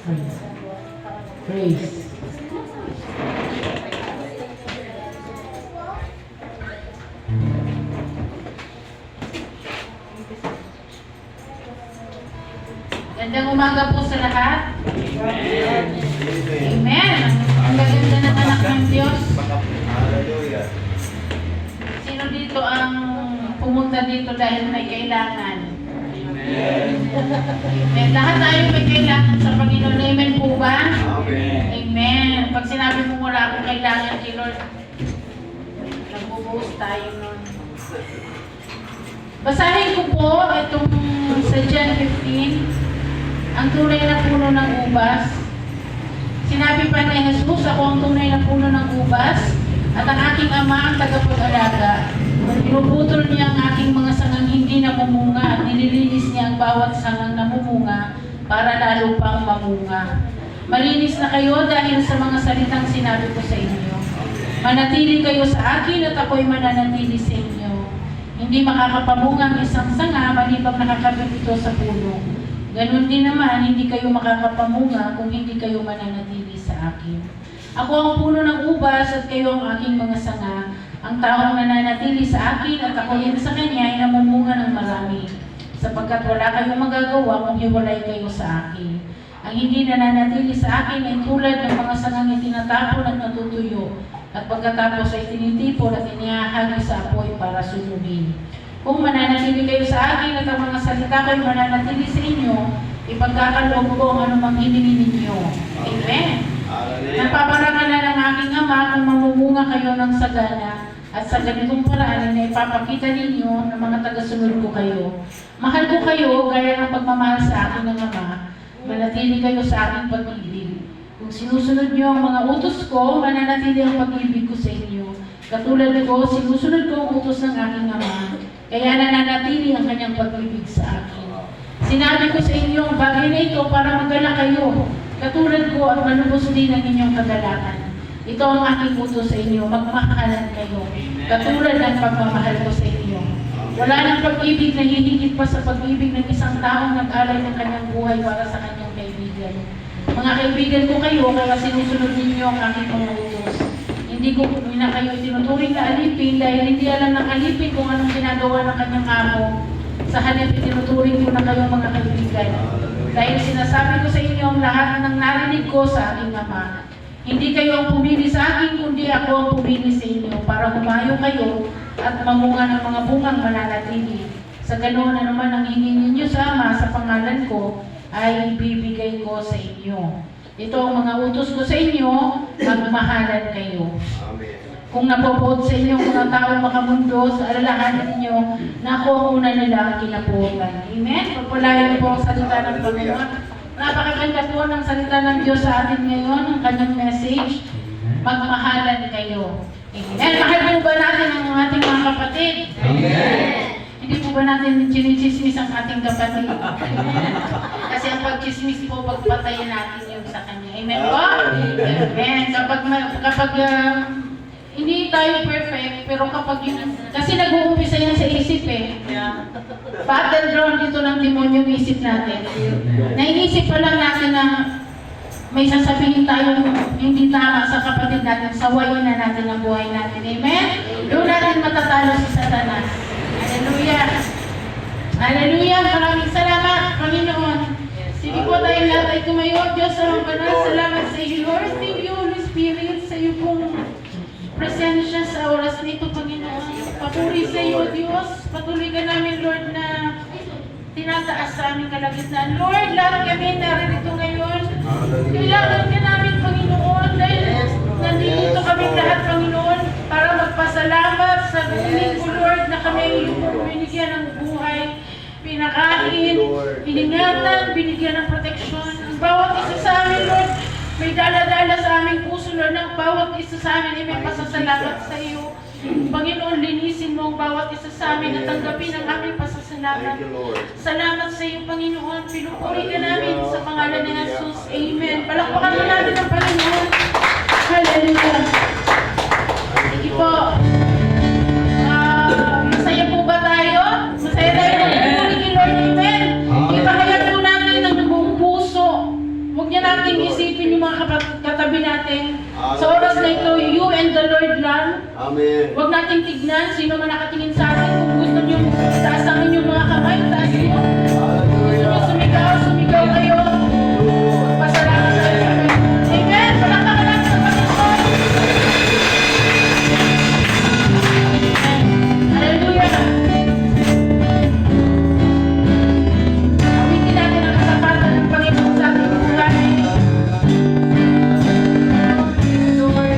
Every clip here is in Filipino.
Praise. Gandang umaga po sa lahat. Amen. Amen. Ang gaganda ng anak ng Diyos. Hallelujah. Sino dito ang pumunta dito dahil may kailangan? Amen. Amen. Lahat tayo may kailangan sa Panginoon. Amen po ba? Amen. Amen. Pag sinabi mo wala akong kailangan kay Lord, nagbubuhos tayo nun. Basahin ko po itong sa John 15, ang tunay na puno ng ubas. Sinabi pa ni Jesus, ako ang tunay na puno ng ubas, at ang aking ama ang tagapag-alaga. Pinuputol niya ang aking mga sangang hindi namumunga at nililinis niya ang bawat sangang namumunga para lalo pang mamunga. Malinis na kayo dahil sa mga salitang sinabi ko sa inyo. Manatili kayo sa akin at ako'y mananatili sa inyo. Hindi makakapamunga ang isang sanga malibang nakakabit ito sa puno. Ganun din naman, hindi kayo makakapamunga kung hindi kayo mananatili sa akin. Ako ang puno ng ubas at kayo ang aking mga sanga. Ang taong nananatili sa akin at ako rin sa kanya ay namumunga ng marami, sapagkat wala kayong magagawa kung hiwalay kayo sa akin. Ang hindi nananatili sa akin ay tulad ng mga sangang itinatapon at natutuyo, at pagkatapos ay tinitipon at inihahagi sa apoy para sunugin. Kung mananatili kayo sa akin at ang mga salita ko'y mananatili sa inyo, ipagkakaloob ko ang anumang hiningin ninyo. Amen. Napaparangalan ng aking ama kung mamumunga kayo ng sagana, at sa ganitong paraan ay ipapakita ninyo ng mga tagasunod ko kayo. Mahal ko kayo gaya ng pagmamahal sa akin ng ama. Manatili kayo sa aking pag-ibig. Kung sinusunod niyo ang mga utos ko, mananatili ang pag-ibig ko sa inyo. Katulad ko, sinusunod ko ang utos ng aking ama, kaya nananatili ang kanyang pag-ibig sa akin. Sinabi ko sa inyo ang bagay na ito para magala kayo, katulad ko at manubos din ang inyong kagalakan. Ito ang aking utos sa inyo, magmamahalan kayo, katulad ng pagmamahal ko sa inyo. Wala nang pag-ibig na hihigit pa sa pag-ibig ng isang taong nag-alay ng kanyang buhay para sa kanyang kaibigan. Mga kaibigan ko kayo, kaya sinusunod ninyo ang aking mga utos. Hindi ko na kayo tinuturing na alipin dahil hindi alam ng alipin kung anong ginagawa ng kanyang amo. Sa halip, tinuturing ko na kayo mga kaibigan. Dahil sinasabi ko sa inyo ang lahat ng narinig ko sa aking ama. Hindi kayo ang pumili sa akin, kundi ako ang pumili sa inyo para humayo kayo at mamunga ng mga bungang mananatili. Sa ganoon na naman ang hingin ninyo sa ama sa pangalan ko ay ibibigay ko sa inyo. Ito ang mga utos ko sa inyo, magmahalan kayo. Amen. Kung napopood sa inyo mga taong makamundo, sa alalahanin ninyo na ako ang una nila ang kinapuhan. Amen? Pagpalayan po ang salita ng Panginoon. Napakaganda po ng salita ng Diyos sa atin ngayon, ang kanyang message, magmahalan kayo. Amen? Mahal po ba natin ang ating mga kapatid? Amen. Hindi po ba natin chinichismis ang ating kapatid? Kasi ang pagchismis po, pagpatayin natin yung sa kanya. Amen po? Amen. Kapag hindi tayo perfect, pero kapag yun, kasi nag-uumpisa yan sa isip eh. Battleground dito ng demonyo yung isip natin. Naiisip pa lang natin na may sasabihin tayo hindi tama sa kapatid natin, sawayin na natin ang buhay natin. Amen? Doon natin matatalo si Satanas. Hallelujah! Hallelujah! Maraming salamat, Panginoon. Sige po tayo lahat ay tumayo. Diyos sa mga banal, salamat sa iyo, Lord. Thank you, Holy Spirit, sa iyo pong presensya sa oras na ito, Panginoon. Papuri sa iyo, Diyos. Patuloy ka namin, Lord, na tinataas sa aming kalagitnaan. Lord, lahat kami naririto ngayon. Kailangan ka namin, Panginoon, dahil nandito kami lahat, Panginoon, para magpasalamat sa buong ko, Lord, na kami yung binigyan ng buhay, pinakain, piningatan, binigyan ng proteksyon. Ang bawat isa sa amin, Lord, may dala-dala sa aming puso, Lord, ng bawat isa sa amin ay may pasasalamat sa iyo. Panginoon, linisin mo ang bawat isa sa amin at tanggapin ang aming pasasalamat. Salamat sa iyo, Panginoon. Pinupuri ka namin sa pangalan ni Jesus. Amen. Palakpakan mo natin ang Panginoon. Hallelujah. Sige po. Masaya po ba tayo? Masaya tayo ng pupuri kay Lord. Amen. Ipahayag po natin ng buong puso. Huwag niya natin katabi natin. Sa oras na ito, you and the Lord lang. Amen. Huwag nating tignan sino man nakatingin sa atin. Kung gusto nyo, taas ang inyong mga kamay, taas nyo. Gusto nyo sumigaw, sumigaw kayo. Pasalamat kayo. Amen! Palakpakan natin ang Panginoon. Hallelujah! Awitin natin ang katapatan ng Panginoon sa ating buhay. Lord,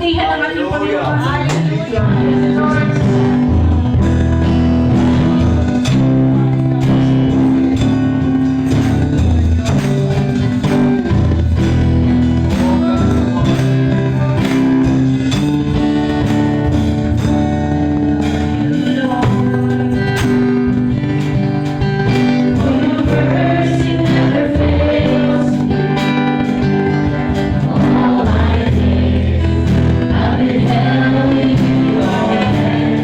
kapurihan ng ating Panginoon. All my days, I've been held in your hands.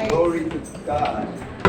Glory to God.